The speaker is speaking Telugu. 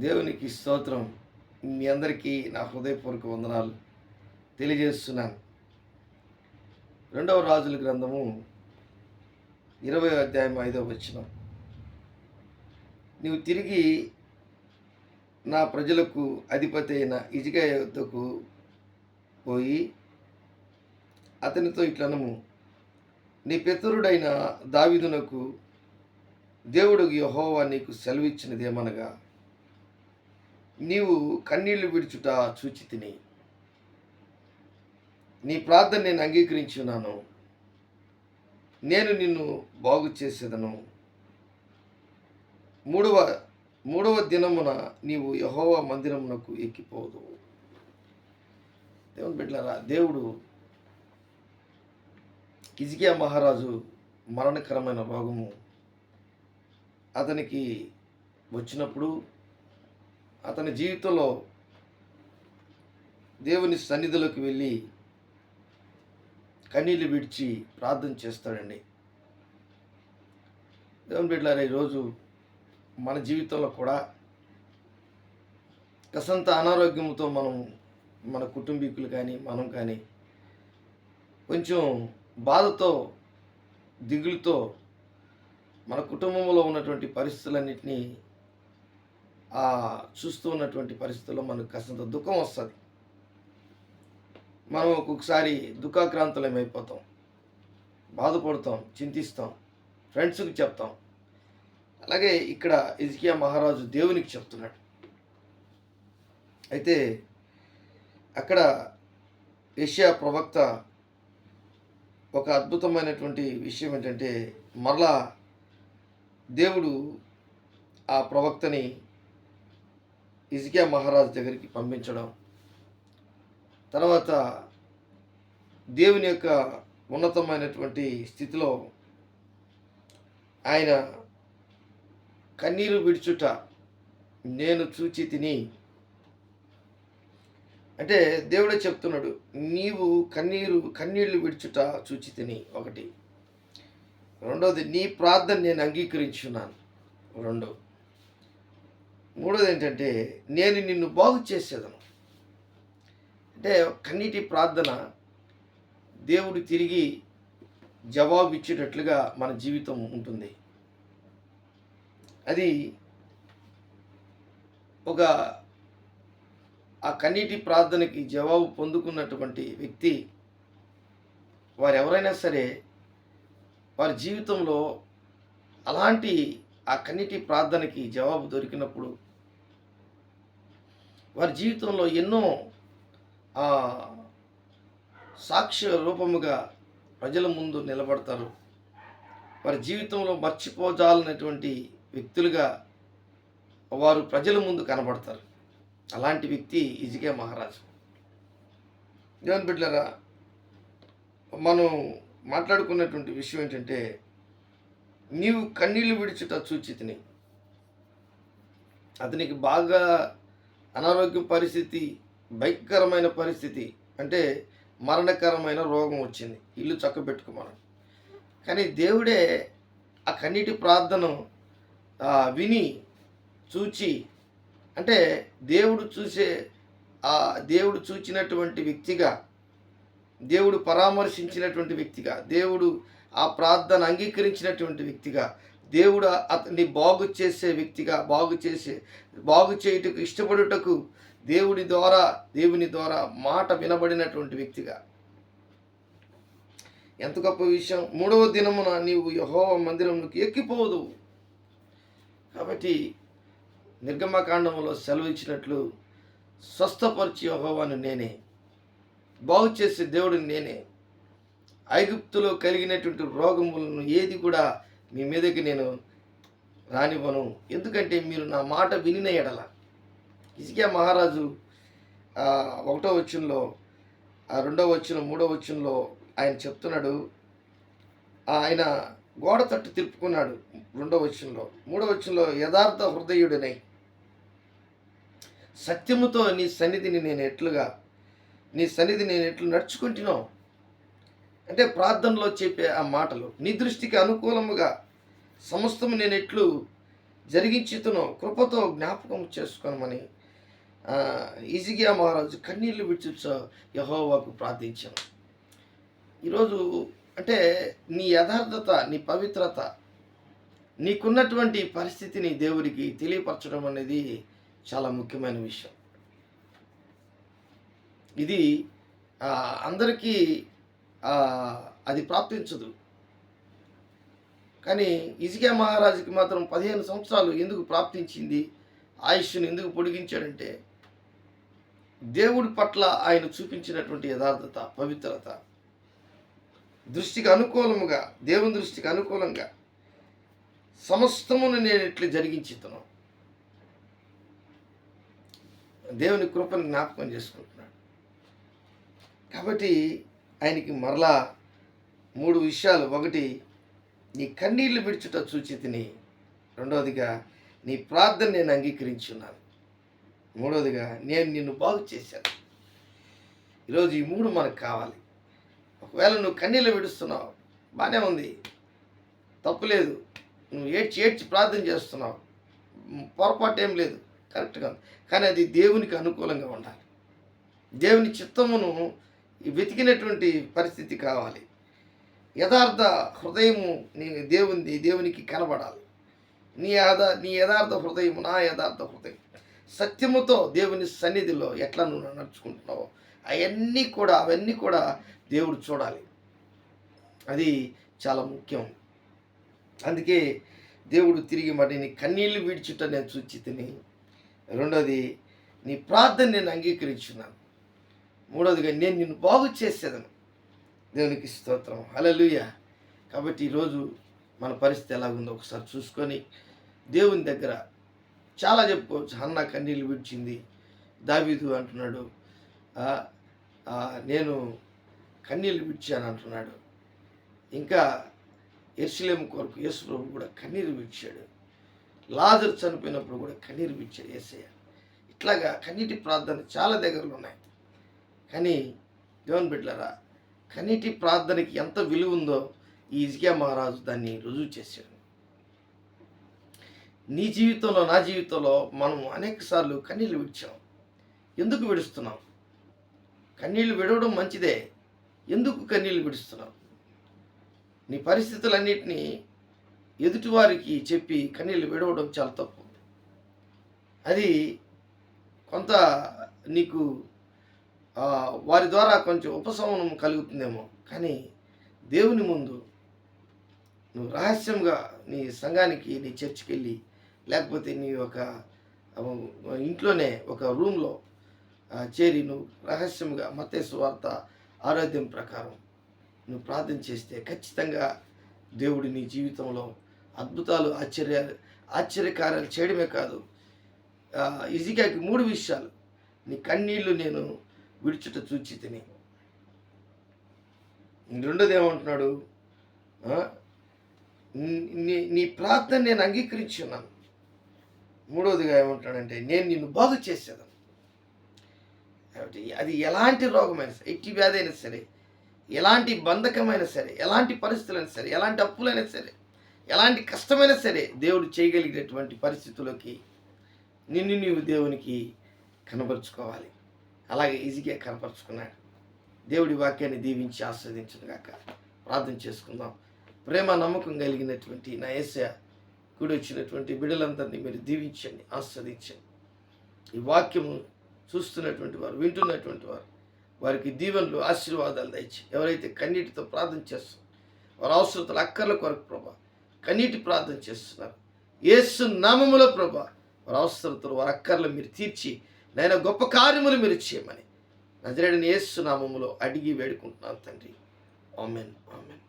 దేవునికి స్తోత్రం. మీ అందరికీ నా హృదయపూర్వక వందనాలు తెలియజేస్తున్నాను. రెండవ రాజుల గ్రంథము 20వ అధ్యాయం 5వ వచనం. నీవు తిరిగి నా ప్రజలకు అధిపతి అయిన హిజ్కియా యొద్దకు పోయి అతనితో ఇట్లనము, నీ పితరుడైన దావీదునకు దేవుడు యెహోవా నీకు సెలవిచ్చినదేమనగా, నీవు కన్నీళ్లు విడుచుట చూచితిని. నీ ప్రార్థన నేను అంగీకరించున్నాను. నేను నిన్ను బాగు చేసేదను. మూడవ దినమున నీవు యెహోవా మందిరమునకు ఎక్కిపోదు. దేవుని బిడ్డలారా, దేవుడు హిజ్కియా మహారాజు మరణకరమైన రోగము అతనికి వచ్చినప్పుడు అతని జీవితంలో దేవుని సన్నిధిలోకి వెళ్ళి కన్నీళ్ళు విడిచి ప్రార్థన చేస్తాడండి. దేవుని బిడ్డలారా, ఈరోజు మన జీవితంలో కూడా కసంత అనారోగ్యంతో మన కుటుంబీకులు కానీ మనం కానీ కొంచెం బాధతో దిగులుతో మన కుటుంబంలో ఉన్నటువంటి పరిస్థితులన్నింటినీ చూస్తూ ఉన్నటువంటి పరిస్థితుల్లో మనకు కాస్తంత దుఃఖం వస్తుంది. మనం ఒక్కొక్కసారి దుఃఖాక్రాంతులమైపోతాం, బాధపడతాం, చింతిస్తాం, ఫ్రెండ్స్కి చెప్తాం. అలాగే ఇక్కడ హిజ్కియా మహారాజు దేవునికి చెప్తున్నాడు. అయితే అక్కడ యెషయా ప్రవక్త ఒక అద్భుతమైనటువంటి విషయం ఏంటంటే, మరలా దేవుడు ఆ ప్రవక్తని హిజ్కియా మహారాజు దగ్గరికి పంపించడం, తర్వాత దేవుని యొక్క ఉన్నతమైనటువంటి స్థితిలో ఆయన కన్నీరు విడుచుట నేను చూచి తిని, అంటే దేవుడే చెప్తున్నాడు, నీవు కన్నీళ్లు విడుచుట చూచి తిని ఒకటి. రెండోది, నీ ప్రార్థన నేను అంగీకరించున్నాను. మూడోది ఏంటంటే, నేను నిన్ను బాగు చేసేదను. అంటే కన్నీటి ప్రార్థన దేవుడు తిరిగి జవాబు ఇచ్చేటట్లుగా మన జీవితం ఉంటుంది. అది ఆ కన్నీటి ప్రార్థనకి జవాబు పొందుకున్నటువంటి వ్యక్తి వారు ఎవరైనా సరే వారి జీవితంలో అలాంటి ఆ కన్నీటి ప్రార్థనకి జవాబు దొరికినప్పుడు వారి జీవితంలో ఎన్నో సాక్ష్య రూపముగా ప్రజల ముందు నిలబడతారు. వారి జీవితంలో మర్చిపోజాలన్నటువంటి వ్యక్తులుగా వారు ప్రజల ముందు కనబడతారు. అలాంటి వ్యక్తి హిజ్కియా మహారాజు. దేవుని బిడ్డలారా, మనం మాట్లాడుకున్నటువంటి విషయం ఏంటంటే, నీవు కన్నీళ్లు విడుచుట చూచితిని. అతనికి బాగా అనారోగ్య పరిస్థితి, భయంకరమైన పరిస్థితి, అంటే మరణకరమైన రోగం వచ్చింది. ఇల్లు చక్కబెట్టుకోమని. కానీ దేవుడే ఆ కన్నీటి ప్రార్థన విని చూచి, అంటే దేవుడు చూచినటువంటి వ్యక్తిగా, దేవుడు పరామర్శించినటువంటి వ్యక్తిగా, దేవుడు ఆ ప్రార్థన అంగీకరించినటువంటి వ్యక్తిగా, దేవుడు అతన్ని బాగు చేసే వ్యక్తిగా, బాగు చేయుటకు ఇష్టపడుటకు దేవుని ద్వారా మాట వినబడినటువంటి వ్యక్తిగా. ఎంత గొప్ప విషయం! మూడవ దినమున నీవు యెహోవా మందిరమునకు ఎక్కిపోదు. కాబట్టి నిర్గమకాండములో సెలవు ఇచ్చినట్లు, స్వస్థపరిచి యెహోవాను నేనే, బాగు చేసే దేవుడిని నేనే. ఐగుప్తులో కలిగినటువంటి రోగములను ఏది కూడా మీ మీదకి నేను రానివ్వను, ఎందుకంటే మీరు నా మాట వినిన ఎడల. హిజ్కియా మహారాజు 1వ వచనంలో, 2వ వచనం, 3వ వచనంలో ఆయన చెప్తున్నాడు. ఆయన గోడ తట్టు తిప్పుకున్నాడు 2వ వచనంలో. 3వ వచనంలో, యథార్థ హృదయుడినై సత్యముతో నీ సన్నిధిని నేను ఎట్లు నడుచుకుంటున్నాను. అంటే ప్రార్థనలో చెప్పే ఆ మాటలు, నీ దృష్టికి అనుకూలముగా సమస్తము నేను ఎట్లు జరిగించుతును కృపతో జ్ఞాపకం చేసుకోనమని హిజ్కియా మహారాజు కన్నీళ్లు విడిచుచ యెహోవాకు ప్రార్థించాను. ఈరోజు అంటే నీ యథార్థత, నీ పవిత్రత, నీకున్నటువంటి పరిస్థితిని దేవుడికి తెలియపరచడం అనేది చాలా ముఖ్యమైన విషయం. ఇది అందరికీ అది ప్రాప్తించదు. కానీ హిజ్కియా మహారాజుకి మాత్రం 15 సంవత్సరాలు ఎందుకు ప్రాప్తించింది, ఆయుష్ను ఎందుకు పొడిగించాడంటే దేవుడి పట్ల ఆయన చూపించినటువంటి యథార్థత, పవిత్రత, దృష్టికి అనుకూలముగా, దేవుని దృష్టికి అనుకూలంగా సమస్తమును నేను ఇట్లా జరిగించుతున్నాను. దేవుని కృపను జ్ఞాపకం చేసుకుంటున్నాడు. కాబట్టి ఆయనకి మరలా 3 విషయాలు. ఒకటి, నీ కన్నీళ్లు విడిచుట చూచితిని. రెండవదిగా, నీ ప్రార్థన నేను అంగీకరించున్నాను. మూడవదిగా, నేను నిన్ను బాగు చేశాను. ఈరోజు ఈ 3 మనకు కావాలి. ఒకవేళ నువ్వు కన్నీళ్ళు విడుస్తున్నావు, బాగానే ఉంది, తప్పులేదు. నువ్వు ఏడ్చి ప్రార్థన చేస్తున్నావు, పొరపాటు ఏం లేదు, కరెక్ట్గా ఉంది. కానీ అది దేవునికి అనుకూలంగా ఉండాలి. దేవుని చిత్తమును వెతికినటువంటి పరిస్థితి కావాలి. యథార్థ హృదయము దేవునికి కనబడాలి. నీ యథార్థ హృదయము నా యథార్థ హృదయం. సత్యముతో దేవుని సన్నిధిలో ఎట్లా నువ్వు నడుచుకుంటున్నావో అవన్నీ కూడా దేవుడు చూడాలి. అది చాలా ముఖ్యం. అందుకే దేవుడు తిరిగి మరి నీ కన్నీళ్లు విడిచుట నేను చూచితిని. రెండోది, నీ ప్రార్థన నేను అంగీకరించున్నాను. మూడోదిగా, నేను నిన్ను బాగు చేసేదను. దేవునికి స్తోత్రం, హల్లెలూయా. కాబట్టి ఈరోజు మన పరిస్థితి ఎలాగుందో ఒకసారి చూసుకొని దేవుని దగ్గర చాలా చెప్పుకోవచ్చు. హన్నా కన్నీళ్ళు విడిచింది. దావీదు అంటున్నాడు, నేను కన్నీళ్ళు విడిచాను అంటున్నాడు. ఇంకా యెరూషలేము కొరకు యేసు ప్రభు కూడా కన్నీరు విడిచాడు. లాజరు చనిపోయినప్పుడు కూడా కన్నీరు విడిచాడు యేసయ్య. ఇట్లాగా కన్నీటి ప్రార్థన చాలా దగ్గరలో ఉన్నాయి. కానీ దేవుని బిడ్డలారా, కన్నీటి ప్రార్థనకి ఎంత విలువ ఉందో ఈ హిజ్కియా మహారాజు దాన్ని రుజువు చేశాడు. నీ జీవితంలో, నా జీవితంలో మనం అనేక సార్లు కన్నీళ్ళు విడిచాం. ఎందుకు విడుస్తున్నాం? కన్నీళ్ళు విడవడం మంచిదే. ఎందుకు కన్నీళ్ళు విడుస్తున్నాం? నీ పరిస్థితులన్నిటినీ ఎదుటివారికి చెప్పి కన్నీళ్ళు విడవడం చాలా తప్పు. అది కొంత నీకు వారి ద్వారా కొంచెం ఉపశమనం కలుగుతుందేమో. కానీ దేవుని ముందు నువ్వు రహస్యంగా నీ సంఘానికి, నీ చర్చికి వెళ్ళి, లేకపోతే నీ ఒక ఇంట్లోనే ఒక రూమ్లో చేరి నువ్వు రహస్యంగా మత్తయి సువార్త 6వ అధ్యాయం ప్రకారం నువ్వు ప్రార్థన చేస్తే ఖచ్చితంగా దేవుడు నీ జీవితంలో అద్భుతాలు, ఆశ్చర్యకార్యాలు చేయడమే కాదు, హిజ్కియాకి 3 విషయాలు. నీ కన్నీళ్లు నేను విడిచుట చూచితిని. రెండోది ఏమంటున్నాడు? నీ ప్రార్థన నేను అంగీకరించున్నాను. మూడవదిగా ఏమంటున్నాడంటే, నేను నిన్ను బాగు చేసేదాను. కాబట్టి అది ఎలాంటి రోగమైనా సరే, ఎట్టి వ్యాధి అయినా సరే, ఎలాంటి బంధకమైనా సరే, ఎలాంటి పరిస్థితులైనా సరే, ఎలాంటి అప్పులైనా సరే, ఎలాంటి కష్టమైనా సరే, దేవుడు చేయగలిగినటువంటి పరిస్థితుల్లోకి నిన్ను నీవు దేవునికి కనపరుచుకోవాలి. అలాగే హిజ్కియా కనపరుచుకున్నాడు. దేవుడి వాక్యాన్ని దీవించి ఆస్వాదించుగాక. ప్రార్థన చేసుకుందాం. ప్రేమ నమ్మకం కలిగినటువంటి నా యేసయ్య, కూడి వచ్చినటువంటి బిడ్డలందరినీ మీరు దీవించండి, ఆస్వాదించండి. ఈ వాక్యము చూస్తున్నటువంటి వారు, వింటున్నటువంటి వారు, వారికి దీవెనలు, ఆశీర్వాదాలు దయచి. ఎవరైతే కన్నీటితో ప్రార్థన చేస్తున్నారు, వారి అవసరతలు, అక్కర్ల కొరకు ప్రభా కన్నీటి ప్రార్థన చేస్తున్నారు, యేసు నామములో ప్రభా వారి అవసరతలు, వారి అక్కర్లు మీరు తీర్చి నైనా గొప్ప కార్యములు మీరు చేయమని నజరేయుడైన యేసు నామములో అడిగి వేడుకుంటున్నాను తండ్రి. ఆమేన్, ఆమేన్.